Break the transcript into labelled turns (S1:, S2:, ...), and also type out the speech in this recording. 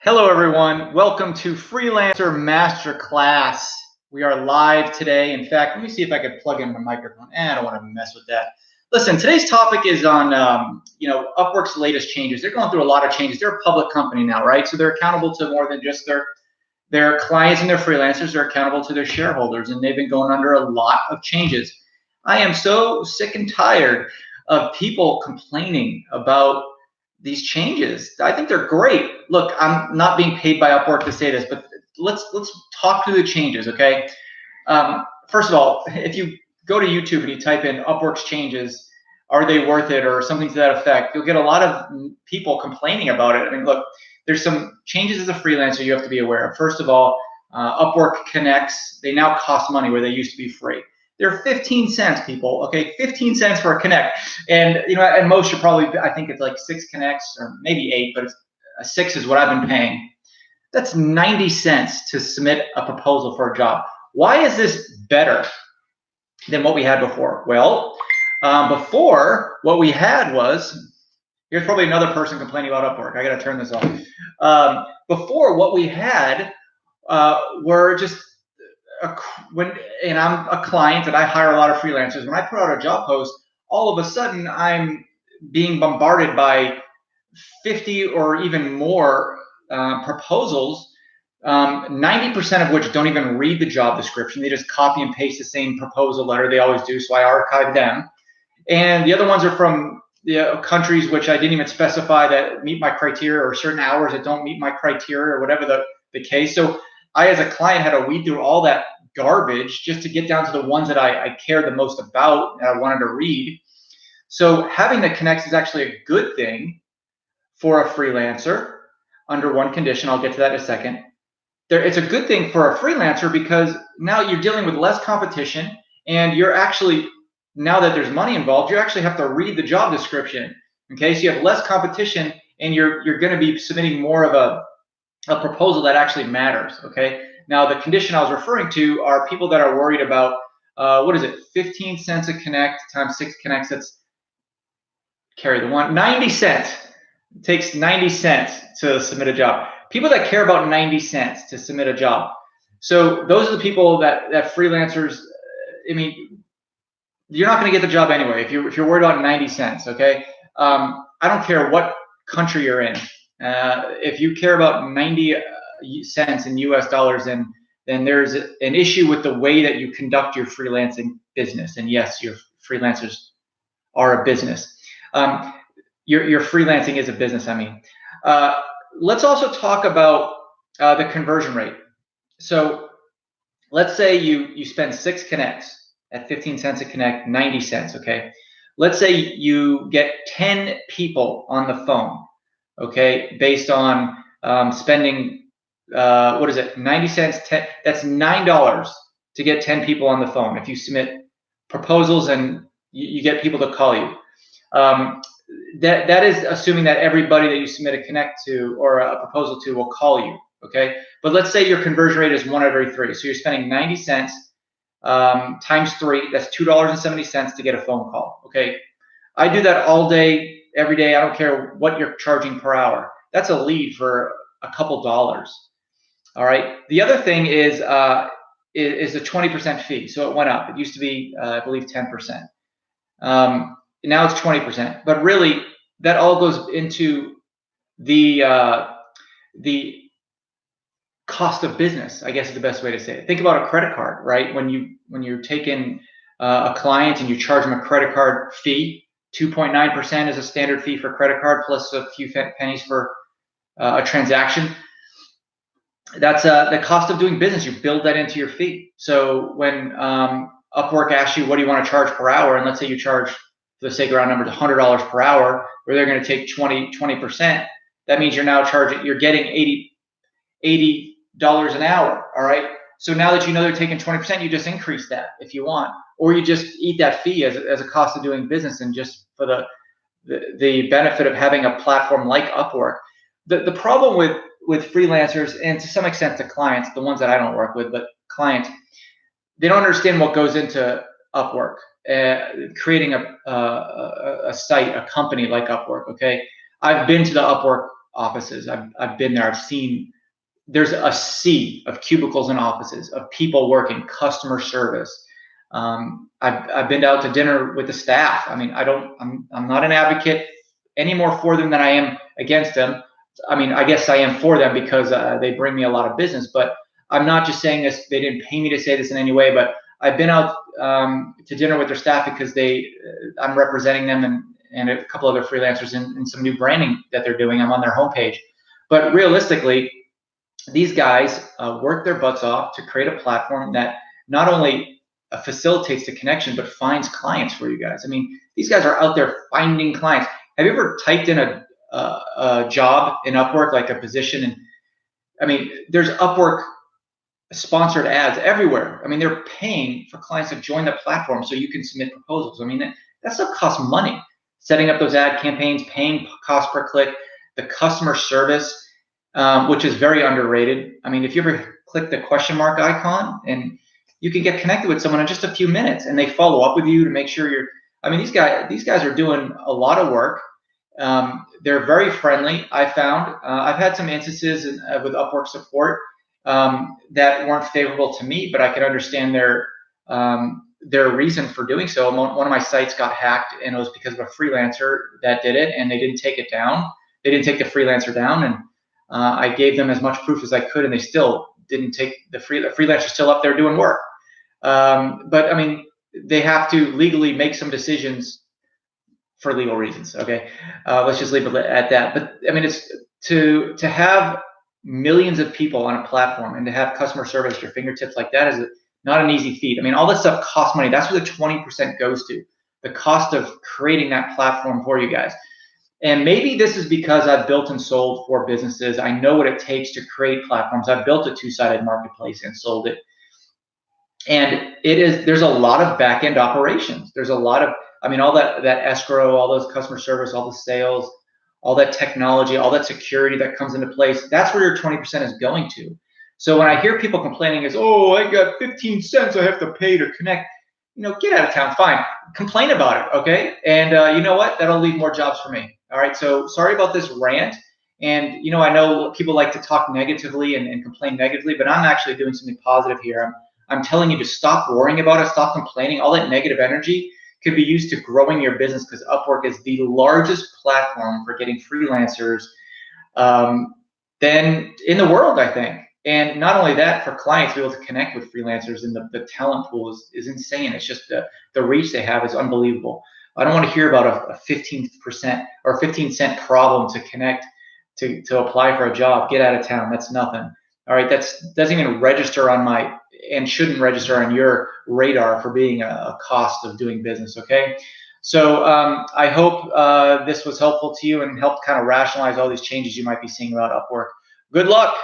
S1: Hello, everyone. Welcome to Freelancer Masterclass. We are live today. In fact, let me see if I could plug in my microphone. I don't want to mess with that. Listen, today's topic is on, Upwork's latest changes. They're going through a lot of changes. They're a public company now, right? So they're accountable to more than just their clients and their freelancers. They're accountable to their shareholders, and they've been going under a lot of changes. I am so sick and tired of people complaining about these changes. I think they're great. Look, I'm not being paid by Upwork to say this, but let's talk through the changes, okay? First of all, if you go to YouTube and you type in Upwork's changes, are they worth it, or something to that effect, you'll get a lot of people complaining about it. I mean, look, there's some changes as a freelancer you have to be aware of. First of all, Upwork connects. They now cost money where they used to be free. They're 15 cents, people. Okay, 15 cents for a connect, and at most you're probably, I think it's like 6 connects or maybe 8, but a 6 is what I've been paying. That's 90 cents to submit a proposal for a job. Why is this better than what we had before? Well, before what we had was, here's probably another person complaining about Upwork. I got to turn this off. Before, what we had were just and I'm a client and I hire a lot of freelancers. When I put out a job post, all of a sudden I'm being bombarded by 50 or even more proposals, 90% of which don't even read the job description. They just copy and paste the same proposal letter. They always do, so I archive them. And the other ones are from countries which I didn't even specify that meet my criteria, or certain hours that don't meet my criteria, or whatever the case. So I, as a client, had to weed through all that garbage just to get down to the ones that I care the most about and I wanted to read. So having the connects is actually a good thing for a freelancer under one condition. I'll get to that in a second. It's a good thing for a freelancer because now you're dealing with less competition, and you're actually, now that there's money involved, you actually have to read the job description. Okay, so you have less competition, and you're going to be submitting more of a proposal that actually matters. Okay, now the condition I was referring to are people that are worried about what is it, 15 cents a connect times 6 connects. That's, carry the one, 90 cents. It takes 90 cents to submit a job. People that care about 90 cents to submit a job. So those are the people that freelancers, I mean, you're not going to get the job anyway if you're worried about 90 cents. Okay, I don't care what country you're in. If you care about 90 cents in US dollars, then there's an issue with the way that you conduct your freelancing business. And yes, your freelancers are a business. Your freelancing is a business, I mean. Let's also talk about the conversion rate. So let's say you spend 6 connects at 15 cents a connect, 90 cents, okay? Let's say you get 10 people on the phone, okay, based on spending, what is it, 90 cents, that's $9 to get 10 people on the phone if you submit proposals and you get people to call you. That is assuming that everybody that you submit a connect to or a proposal to will call you, okay? But let's say your conversion rate is 1 out of every 3. So you're spending 90 cents times 3, that's $2.70 to get a phone call, okay? I do that all day, every day. I don't care what you're charging per hour. That's a lead for a couple dollars, all right? The other thing is the 20% fee. So it went up. It used to be, I believe, 10%. Now it's 20%, but really that all goes into the cost of business, I guess is the best way to say it. Think about a credit card, right? When you take in a client and you charge them a credit card fee, 2.9% is a standard fee for credit card, plus a few pennies for a transaction. That's the cost of doing business. You build that into your fee. So when Upwork asks you, what do you want to charge per hour? And let's say you charge, for the sake of round numbers, $100 per hour, where they're going to take 20%. That means you're now getting $80 an hour. All right. So now that you know they're taking 20%, you just increase that if you want, or you just eat that fee as a cost of doing business, and just for the benefit of having a platform like Upwork. The problem with freelancers, and to some extent the clients, the ones that I don't work with, but clients, they don't understand what goes into Upwork. Creating a site, a company like Upwork. Okay, I've been to the Upwork offices. I've been there. I've seen there's a sea of cubicles and offices of people working customer service. I've been out to dinner with the staff. I mean, I'm not an advocate any more for them than I am against them. I mean, I guess I am for them because they bring me a lot of business, but I'm not just saying this. They didn't pay me to say this in any way, but I've been out to dinner with their staff because I'm representing them and a couple other freelancers in some new branding that they're doing. I'm on their homepage. But realistically, these guys work their butts off to create a platform that not only facilitates the connection, but finds clients for you guys. I mean, these guys are out there finding clients. Have you ever typed in a job in Upwork, like a position? And I mean, there's Upwork sponsored ads everywhere. I mean, they're paying for clients to join the platform so you can submit proposals. I mean, that stuff costs money. Setting up those ad campaigns, paying cost per click, the customer service, which is very underrated. I mean, if you ever click the question mark icon, and you can get connected with someone in just a few minutes, and they follow up with you to make sure you're. I mean, these guys are doing a lot of work. They're very friendly. I found I've had some instances with Upwork support that weren't favorable to me, but I could understand their reason for doing so. One of my sites got hacked, and it was because of a freelancer that did it, and they didn't take it down. They didn't take the freelancer down, and I gave them as much proof as I could, and they still didn't take the freelancer's still up there doing work. But I mean, they have to legally make some decisions for legal reasons. Okay, let's just leave it at that. But I mean, it's to have millions of people on a platform and to have customer service at your fingertips like that is not an easy feat. I mean, all this stuff costs money. That's where the 20% goes to, the cost of creating that platform for you guys. And maybe this is because I've built and sold for businesses. I know what it takes to create platforms. I've built a two-sided marketplace and sold it. And there's a lot of back-end operations. There's a lot of, I mean, all that escrow, all those customer service, all the sales, all that technology, all that security that comes into place. That's where your 20% is going to. So when I hear people complaining is, oh, I got 15 cents I have to pay to connect, get out of town, fine. Complain about it, okay? And you know what? That'll leave more jobs for me. All right, so sorry about this rant. And, I know people like to talk negatively and complain negatively, but I'm actually doing something positive here. I'm telling you to stop worrying about it, stop complaining. All that negative energy could be used to growing your business, because Upwork is the largest platform for getting freelancers then in the world, I think. And not only that, for clients to be able to connect with freelancers, and the talent pool is insane. It's just the reach they have is unbelievable. I don't want to hear about a 15% or 15-cent problem to connect to apply for a job. Get out of town. That's nothing. All right, doesn't even register on my, and shouldn't register on your radar for being a cost of doing business. Okay, so I hope this was helpful to you and helped kind of rationalize all these changes you might be seeing about Upwork. Good luck.